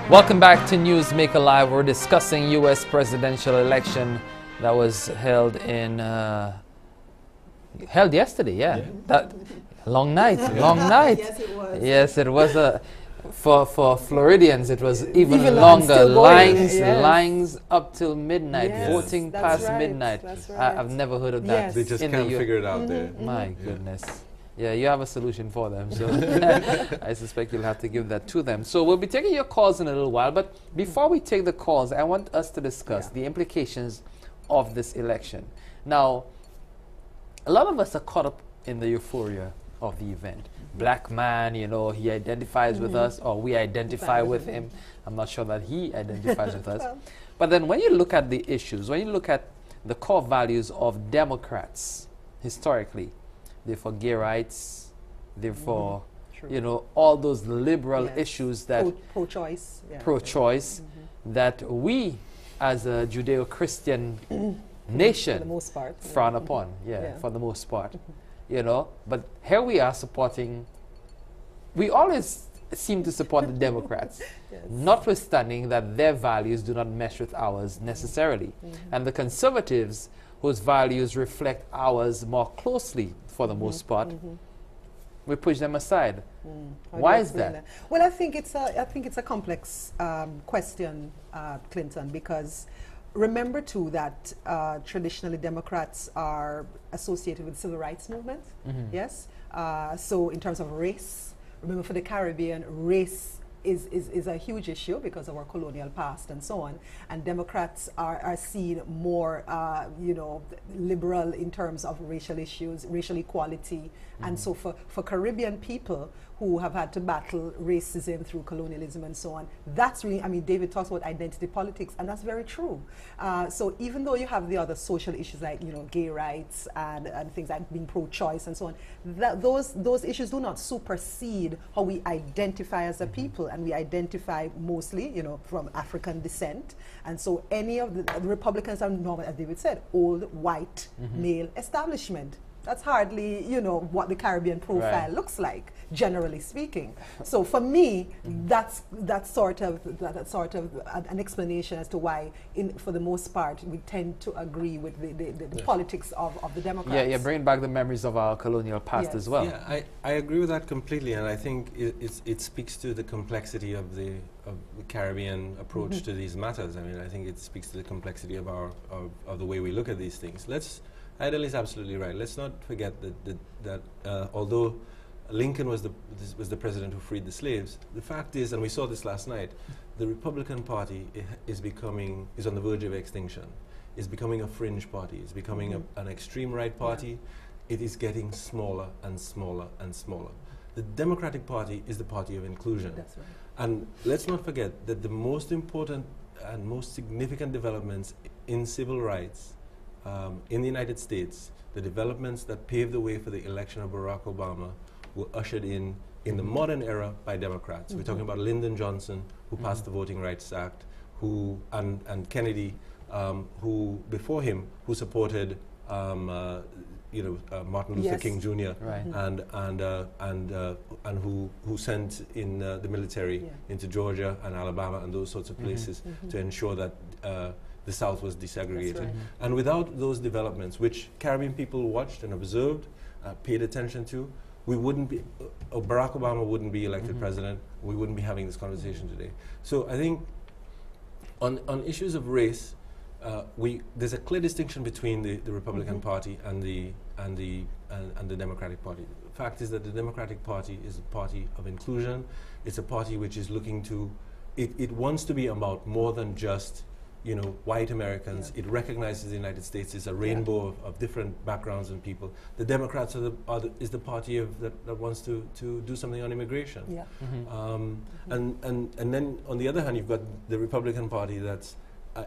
Welcome back to Newsmaker Live. We're discussing U.S. presidential election that was held in held yesterday. Yeah, that long night, long night. Yes, it was. Yes, it was for Floridians. It was even longer. Lines up till midnight. Yes, Voting that's past right, midnight. that's right. I've never heard of that. Yes. They just in can't the figure it out there. My goodness. Yeah, you have a solution for them, so I suspect you'll have to give that to them. So we'll be taking your calls in a little while, but before we take the calls, I want us to discuss the implications of this election. Now, a lot of us are caught up in the euphoria of the event. Black man, you know, he identifies with us, or we identify with him. I'm not sure that he identifies with us. But then when you look at the issues, when you look at the core values of Democrats, historically, they're for gay rights, they're for, you know, all those liberal issues that pro-choice, pro-choice that we as a Judeo-Christian nation for the most part frown upon, for the most part, you know. But here we are supporting, we always seem to support the Democrats, notwithstanding that their values do not mesh with ours necessarily. And the conservatives, whose values reflect ours more closely for the most part, we push them aside. Why is that? Well, I think it's a complex question, Clinton, because remember too that traditionally Democrats are associated with the civil rights movement. Yes. So in terms of race, remember for the Caribbean, race is a huge issue because of our colonial past and so on. And Democrats are seen more, you know, liberal in terms of racial issues, racial equality. And so for Caribbean people who have had to battle racism through colonialism and so on, that's really, I mean, David talks about identity politics, and that's very true. So even though you have the other social issues like, you know, gay rights and things like being pro-choice and so on, those issues do not supersede how we identify as a people, and we identify mostly, you know, from African descent. And so any of the Republicans are normal, as David said, old, white, male establishment. That's hardly, you know, what the Caribbean profile looks like, generally speaking. So for me, that's sort of an explanation as to why, for the most part, we tend to agree with the politics of the Democrats. Yeah, bringing back the memories of our colonial past as well. Yeah, I agree with that completely, and I think it speaks to the complexity of the Caribbean approach to these matters. I mean, I think it speaks to the complexity of the way we look at these things. Ayodele is absolutely right. Let's not forget that although Lincoln was the president who freed the slaves, the fact is, and we saw this last night, the Republican Party is on the verge of extinction. It's becoming a fringe party. It's becoming an extreme right party. It is getting smaller and smaller and smaller. The Democratic Party is the party of inclusion. That's right. And let's not forget that the most important and most significant developments in civil rights in the United States, the developments that paved the way for the election of Barack Obama were ushered in the modern era by Democrats. We're talking about Lyndon Johnson, who passed the Voting Rights Act, and Kennedy, who before him, who supported Martin Luther King Jr. And who sent in the military into Georgia and Alabama and those sorts of places to ensure that the South was desegregated. And without those developments, which Caribbean people watched and observed, paid attention to, we wouldn't be, Barack Obama wouldn't be elected president. We wouldn't be having this conversation today. So I think on issues of race, there's a clear distinction between the Republican Party and the Democratic Party. The fact is that the Democratic Party is a party of inclusion. It's a party which is looking to, it wants to be about more than just, you know, white Americans. It recognizes the United States as a rainbow of different backgrounds and people. The Democrats is the party that wants to do something on immigration. And then on the other hand, you've got the Republican Party that's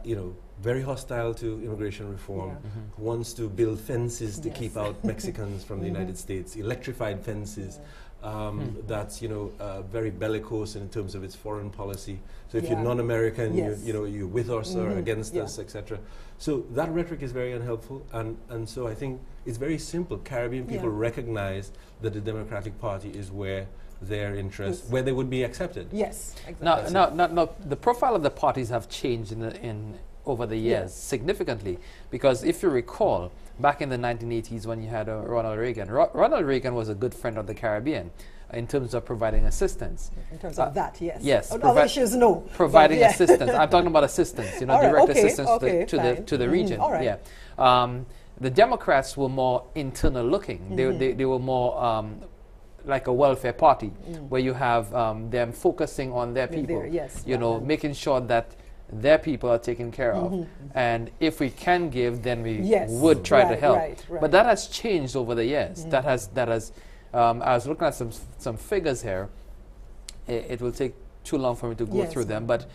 you know, very hostile to immigration reform, who wants to build fences to keep out Mexicans from the United States, electrified fences. That's, you know, very bellicose in terms of its foreign policy. So if you're non-American, you're with us or against us, etc. So that rhetoric is very unhelpful, and so I think it's very simple. Caribbean people recognize that the Democratic Party is where their interests, where they would be accepted. Yes, exactly. Now, the profile of the parties have changed over the years significantly, because if you recall, back in the 1980s when you had Ronald Reagan, Ronald Reagan was a good friend of the Caribbean in terms of providing assistance. In terms of that, yes. Yes. Other issues, no. Providing assistance. I'm talking about assistance, direct assistance to the region. All right. Yeah. The Democrats were more internal looking. They were more like a welfare party, where you have them focusing on their people, making sure that their people are taken care of. And if we can give, then we would try to help. Right. But that has changed over the years. That has I was looking at some figures here. It will take too long for me to go through them, but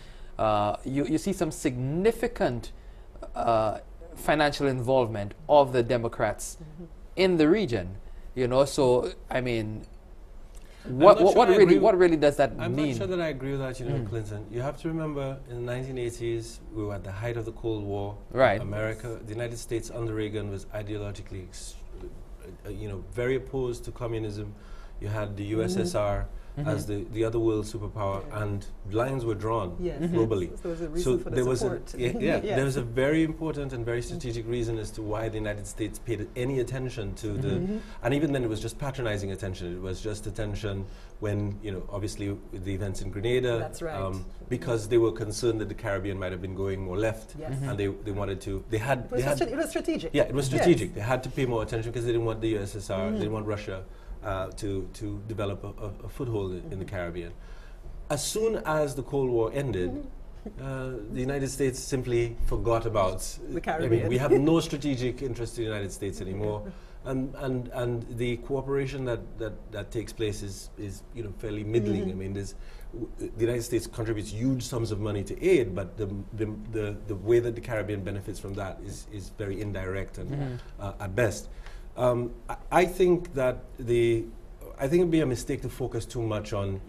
you see some significant financial involvement of the Democrats in the region. So I mean, what really does that mean? I'm not sure that I agree with that, Clinton. You have to remember, in the 1980s, we were at the height of the Cold War. Right. The United States under Reagan was ideologically, very opposed to communism. You had the USSR as the other world superpower, and lines were drawn globally. So there was a reason for the support. There was a very important and very strategic reason as to why the United States paid any attention to the, and even then it was just patronizing attention. It was just attention when, obviously the events in Grenada. That's right. Because they were concerned that the Caribbean might have been going more left, and they wanted to, it was strategic. Yeah, it was strategic. They had to pay more attention because they didn't want the USSR, they didn't want Russia to develop a foothold in the Caribbean. As soon as the Cold War ended, the United States simply forgot about the Caribbean. I mean, we have no strategic interest in the United States anymore, and the cooperation that takes place is fairly middling. I mean, the United States contributes huge sums of money to aid, but the way that the Caribbean benefits from that is very indirect and at best. I think that I think it'd be a mistake to focus too much on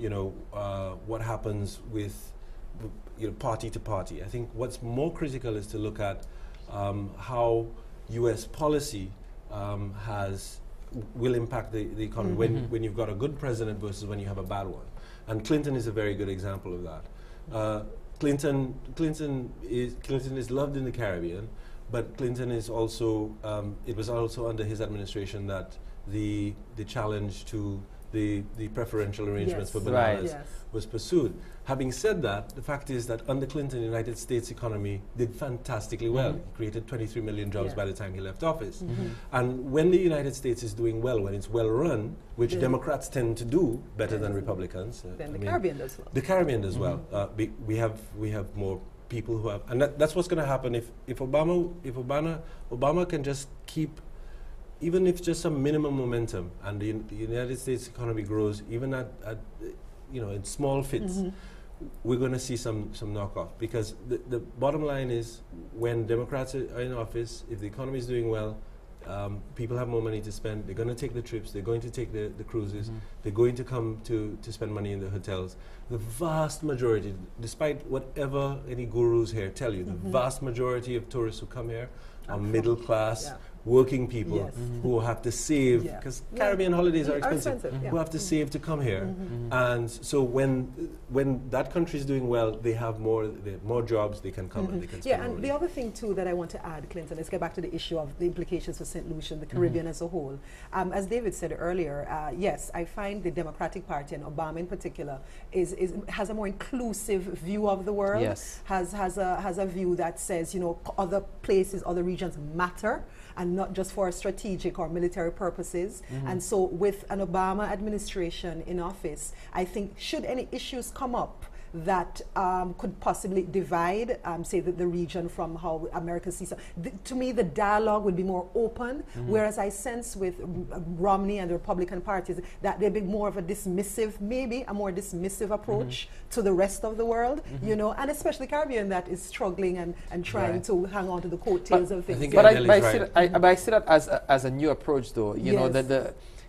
what happens with party to party. I think what's more critical is to look at how U.S. policy will impact the economy when you've got a good president versus when you have a bad one. And Clinton is a very good example of that. Clinton is loved in the Caribbean. But Clinton is also, it was also under his administration that the challenge to the preferential arrangements for bananas was pursued. Having said that, the fact is that under Clinton, the United States economy did fantastically well. He created 23 million jobs by the time he left office. And when the United States is doing well, when it's well run, which Democrats tend to do better than Republicans. Then the Caribbean does well. The Caribbean does well. We have more people who have, and that's what's going to happen if Obama can just keep, even if just some minimum momentum, and the United States economy grows, even at in small fits, we're going to see some knockoff, because the bottom line is, when Democrats are in office, if the economy is doing well, people have more money to spend. They're going to take the trips. They're going to take the cruises. They're going to come to spend money in the hotels. The vast majority, despite whatever any gurus here tell you, the vast majority of tourists who come here are middle class, working people who have to save, because Caribbean holidays are expensive, who have to save to come here. And so when that country is doing well, they have more jobs, they can come and they can spend and money. the other thing too that I want to add, Clinton, let's get back to the issue of the implications for St. Lucia and the Caribbean as a whole. As David said earlier, yes, I find the Democratic Party, and Obama in particular, has a more inclusive view of the world, has a view that says, other places, other regions matter, and not just for strategic or military purposes. And so with an Obama administration in office, I think should any issues come up that could possibly divide, say, the region from how America sees it. To me, the dialogue would be more open, whereas I sense with Romney and the Republican parties that there'd be more of a dismissive, maybe a more dismissive approach to the rest of the world, and especially Caribbean that is struggling and trying to hang on to the coattails of things. But I see that as a new approach, though.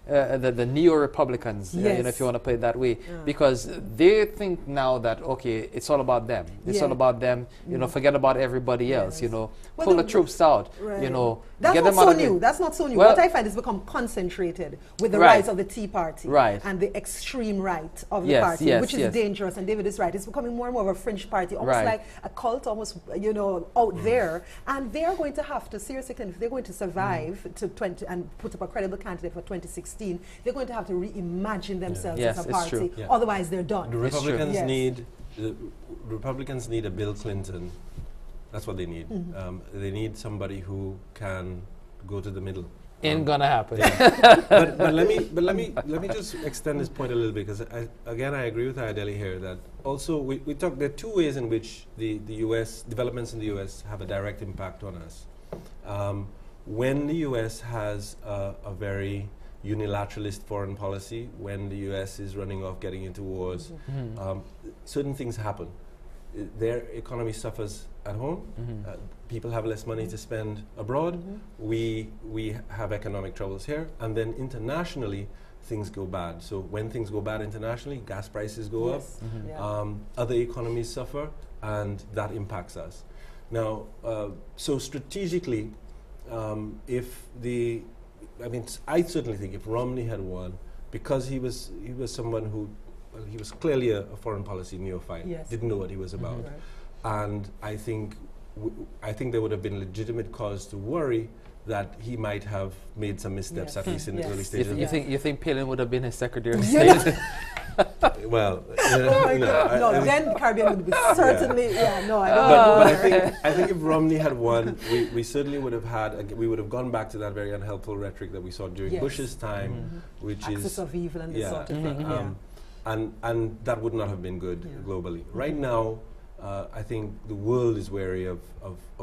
the neo-Republicans, you know, if you want to put it that way, because they think now that, okay, it's all about them. It's all about them, you know, forget about everybody else, you know, pull the troops out, you know, that's get not them out so of new. That's not so new. Well, What I find is become concentrated with the rise of the Tea Party and the extreme right of the party, which is dangerous, and David is right. It's becoming more and more of a fringe party, almost like a cult, almost, you know, out there, and they are going to have to, seriously, if they're going to survive to 20 and put up a credible candidate for 2016, they're going to have to reimagine themselves as a party. Otherwise, they're done. The Republicans need a Bill Clinton. That's what they need. They need somebody who can go to the middle. Ain't gonna happen. but let me just extend this point a little bit, because again I agree with ayodele here that also we talk, there are two ways in which the U.S. developments in the U.S. have a direct impact on us. When the U.S. has a very unilateralist foreign policy, when the U.S. is running off, getting into wars, certain things happen. Their economy suffers at home. People have less money to spend abroad. We have economic troubles here, and then internationally things go bad. So when things go bad internationally, gas prices go up. Other economies suffer, and that impacts us. Now, so strategically, I certainly think if Romney had won, because he was someone who, he was clearly a foreign policy neophyte, didn't know what he was about, and I think there would have been legitimate cause to worry that he might have made some missteps, at least in the early stages. You think Palin would have been his Secretary of State? Well, then Caribbean would be certainly, I don't but I think if Romney had won, we certainly would have had, we would have gone back to that very unhelpful rhetoric that we saw during Bush's time, which axis of evil and this sort of thing. And that would not have been good globally. Right now, I think the world is wary of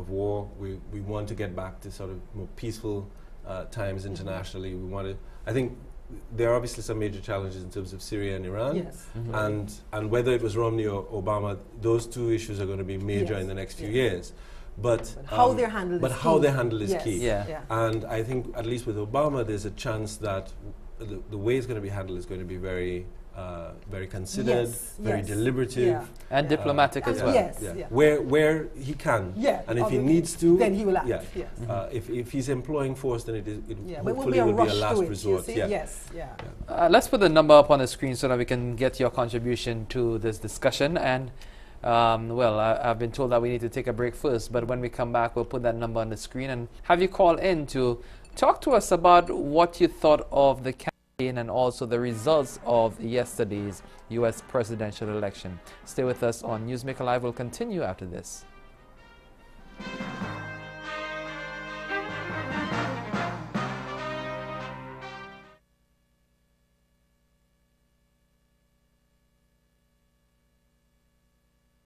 war. We want to get back to sort of more peaceful times internationally. We want to, I think there are obviously some major challenges in terms of Syria and Iran. And whether it was Romney or Obama, those two issues are going to be major in the next few years. But how they're handled is key. And I think at least with Obama, there's a chance that the way it's going to be handled is going to be very considered, very deliberative, and diplomatic as well. Where he can, and if he needs to, then he will act. If he's employing force, then it hopefully will be a last resort. Let's put the number up on the screen so that we can get your contribution to this discussion. And well, I've been told that we need to take a break first, but when we come back, we'll put that number on the screen and have you call in to talk to us about what you thought of the campaign and also the results of yesterday's U.S. presidential election. Stay with us on Newsmaker Live. We'll continue after this.